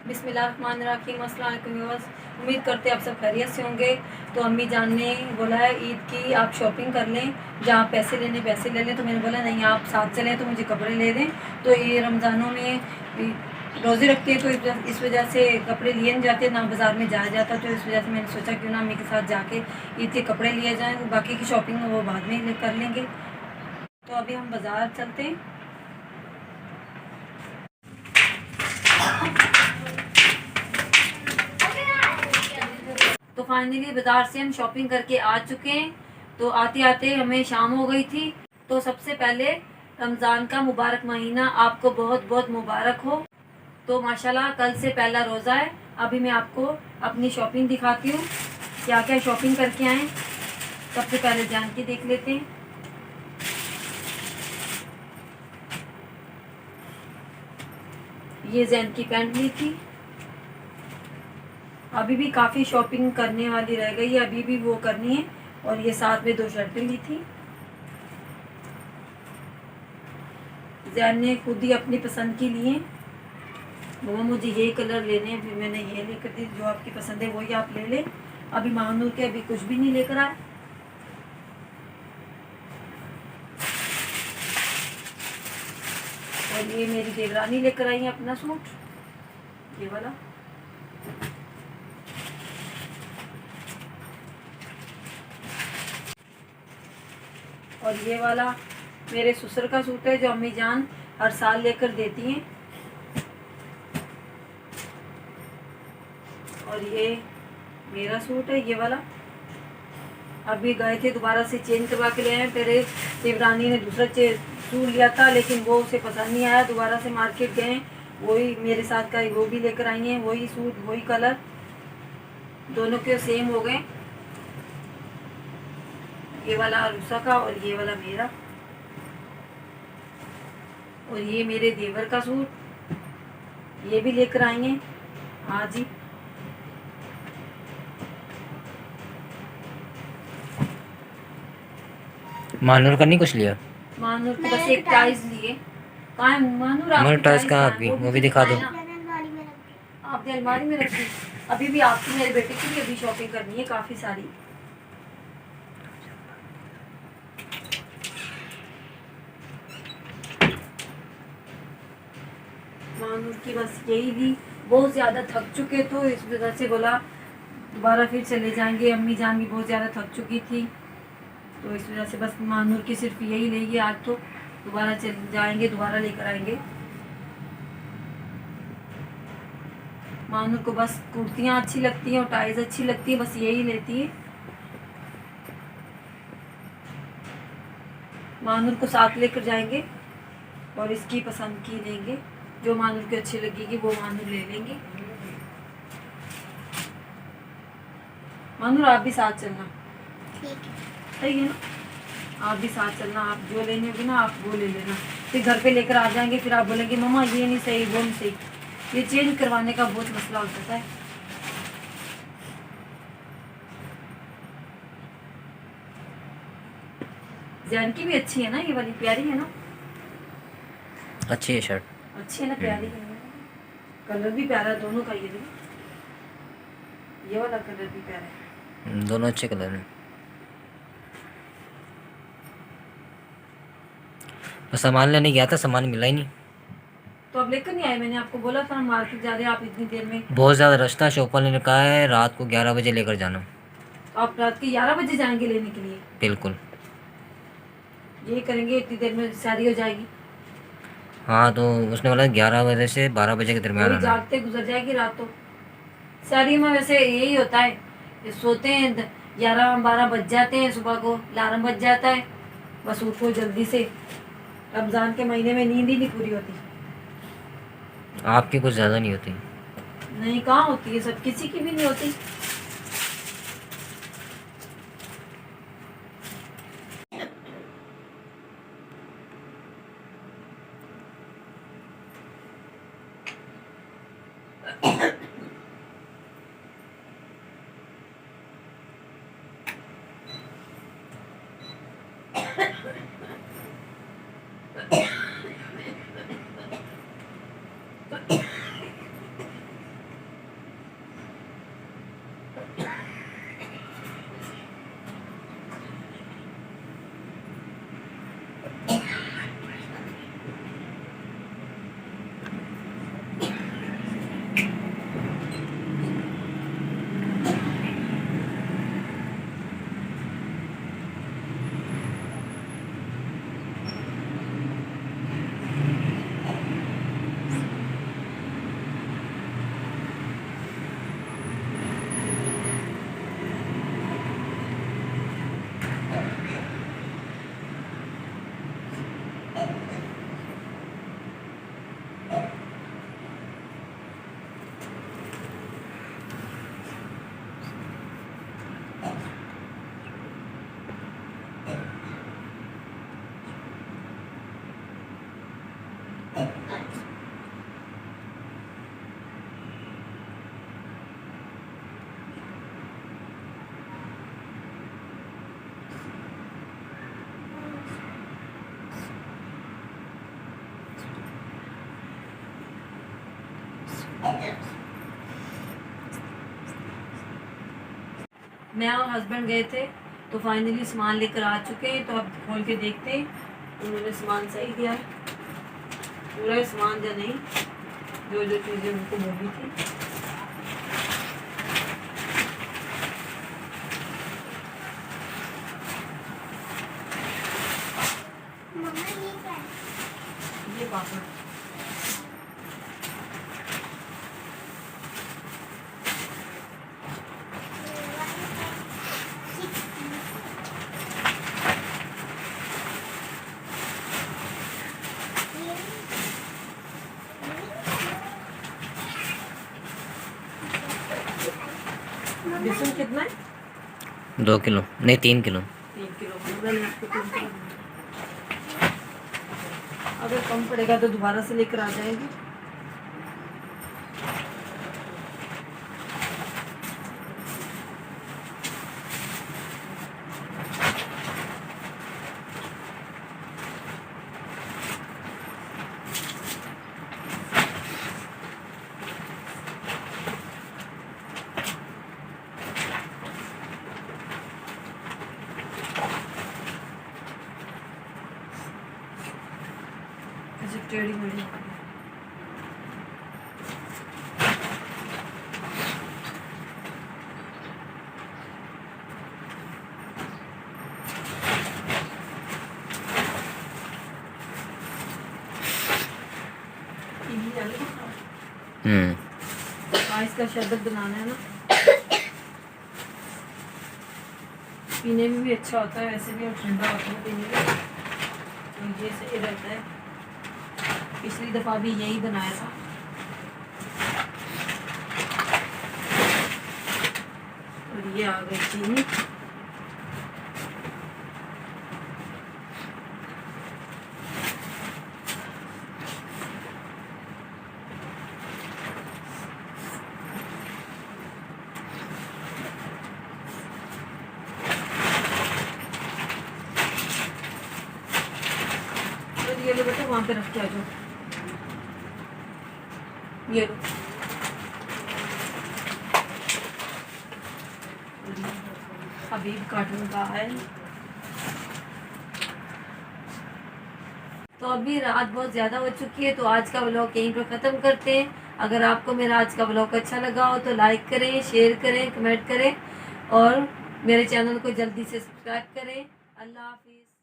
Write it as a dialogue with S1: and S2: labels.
S1: बिस्मिल्लाहिर्रहमानिर्रहीम। अस्सलाम वालेकुम व्यूअर्स, उम्मीद करते हैं आप सब खैरियत से होंगे। तो अम्मी जान ने बोला है ईद की आप शॉपिंग कर लें, जहाँ पैसे लेने पैसे ले लें। तो मैंने बोला नहीं, आप साथ चलें तो मुझे कपड़े ले दें। तो ये रमज़ानों में रोज़े रखते हैं, तो इस वजह से कपड़े लिए नहीं जाते, ना बाज़ार में जाया जाता। तो इस वजह से मैंने सोचा क्यों ना अम्मी के साथ जाके ईद के कपड़े लिए जाएँ, बाकी की शॉपिंग वो बाद में कर लेंगे। तो अभी हम बाज़ार चलते हैं। तो फाइनली बाज़ार से हम शॉपिंग करके आ चुके हैं। तो आते आते हमें शाम हो गई थी। तो सबसे पहले रमज़ान का मुबारक महीना आपको बहुत बहुत मुबारक हो। तो माशाल्लाह कल से पहला रोज़ा है। अभी मैं आपको अपनी शॉपिंग दिखाती हूँ, क्या क्या शॉपिंग करके आए। सबसे पहले जान के देख लेते हैं। ये जैन की पैंट ली थी। अभी भी काफ़ी शॉपिंग करने वाली रह गई है, अभी भी वो करनी है। और ये साथ में 2 शर्टें ली थी। जैन ने खुद ही अपनी पसंद की लिए। वो मुझे ये कलर लेने हैं, फिर मैंने ये लेकर दी। जो आपकी पसंद है वही आप ले लें। अभी मानूर के अभी कुछ भी नहीं लेकर आए। और ये मेरी देवरानी लेकर आई है अपना सूट, ये वाला। और ये वाला मेरे ससुर का सूट है, जो अम्मी जान हर साल लेकर देती हैं। और ये मेरा सूट है, ये वाला। अभी गए थे, दोबारा से चेंज करवा के ले आए। मेरे देवरानी ने दूसरा सूट लिया था, लेकिन वो उसे पसंद नहीं आया। दोबारा से मार्केट गए, वही मेरे साथ का वो भी लेकर आई हैं। वही सूट वही कलर, दोनों के सेम हो गए। ये वाला अरूसा का और ये वाला मेरा। और ये मेरे देवर का सूट, ये भी लेकर आई हैं आज ही।
S2: मानूर का नहीं कुछ लिया?
S1: मानूर को बस एक टाइज लिए। कहाँ है मानूर?
S2: मानूर
S1: आपकी
S2: टाइस
S1: टाइज
S2: कहाँ?
S1: कहाँ है?
S2: आपकी वो भी
S1: तो
S2: दिखा दो।
S1: दिखाए ना। आपने अलमारी में रखी। अभी भी आपकी मेरे बेटे की भी अभी शॉपिंग करनी है काफ़ी सारी। मानूर की बस यही थी। बहुत ज़्यादा थक चुके तो इस वजह से बोला दोबारा फिर चले जाएंगे। अम्मी जान भी बहुत ज़्यादा थक चुकी थी, तो इस वजह से बस मानूर की सिर्फ यही लेगी आज। तो दोबारा चल जाएंगे, दोबारा लेकर आएंगे। मानूर को बस कुर्तियाँ अच्छी लगती हैं और टाइज अच्छी लगती है, बस यही लेती है। मानूर को साथ लेकर जाएंगे और इसकी पसंद की लेंगे। जो मानूर की अच्छी लगेगी वो मानूर ले लेंगे। मानूर आप भी साथ चलना,
S3: ठीक है।
S1: सही है ना? आप भी साथ चलना, आप जो लेने होगी ना आप वो ले लेना। फिर घर पे लेकर आ जाएंगे, फिर आप बोलेंगे मम्मा ये नहीं सही वो नहीं सही। ये चेंज करवाने का बहुत मसला हो जाता है। जैन की भी अच्छी है ना, ये वाली प्यारी है ना?
S2: अच्छी है शर्ट,
S1: अच्छी है ना, प्यारी है। कलर भी प्यारा है दोनों का। ये वाला कलर भी प्यारा है।
S2: दोनों अच्छे कलर हैं। बस सामान लेने गया था, सामान मिला ही नहीं।
S1: तो अब लेकर नहीं आए? मैंने आपको बोला था मार्केट जा रहे हैं आप इतनी देर में।
S2: बहुत ज़्यादा रश था। शॉपर ने कहा है रात को 11 बजे लेकर जाना।
S1: तो आप रात के 11 बजे जाएंगे लेने के लिए?
S2: बिल्कुल।
S1: ये करेंगे इतनी देर में शादी हो जाएगी।
S2: हाँ, तो उसने बोला 11 बजे से 12 बजे के दरमियान
S1: वही
S2: आना।
S1: जागते गुजर जाएगी रात। तो शादी में वैसे यही होता है, ये सोते हैं 11-12 बज जाते हैं, सुबह को अलार्म बज जाता है, बस उठो जल्दी से। रमज़ान के महीने में नींद ही नहीं पूरी होती।
S2: आपकी कुछ ज़्यादा नहीं होती।
S1: नहीं, कहाँ होती है, सब किसी की भी नहीं होती। मैं और हस्बैंड गए थे तो फाइनली सामान लेकर आ चुके हैं। तो अब खोल के देखते हैं, उन्होंने सामान सही दिया है, पूरा सामान या नहीं, जो जो चीज़ें उनको बोली थी। ये पापड़ बेसन कितना है?
S2: 2 किलो नहीं 3 किलो।
S1: 3 किलो। अगर कम पड़ेगा तो दोबारा से लेकर आ जाएंगे। टेढ़ी मेढ़ी इसका शरबत बनाना है ना, पीने में भी अच्छा होता है, वैसे भी और ठंडा होता है पीने में, तो ये सही रहता है। पिछली दफ़ा भी यही बनाया था। और ये आ गई चीनी। और ये लो बेटा, वहाँ पे रख के आ जाओ। ये लो। हबीब कार्टून का है। तो अभी रात बहुत ज़्यादा हो चुकी है, तो आज का व्लॉग यहीं पर ख़त्म करते हैं। अगर आपको मेरा आज का व्लॉग अच्छा लगा हो तो लाइक करें, शेयर करें, कमेंट करें और मेरे चैनल को जल्दी से सब्सक्राइब करें। अल्लाह हाफिज़।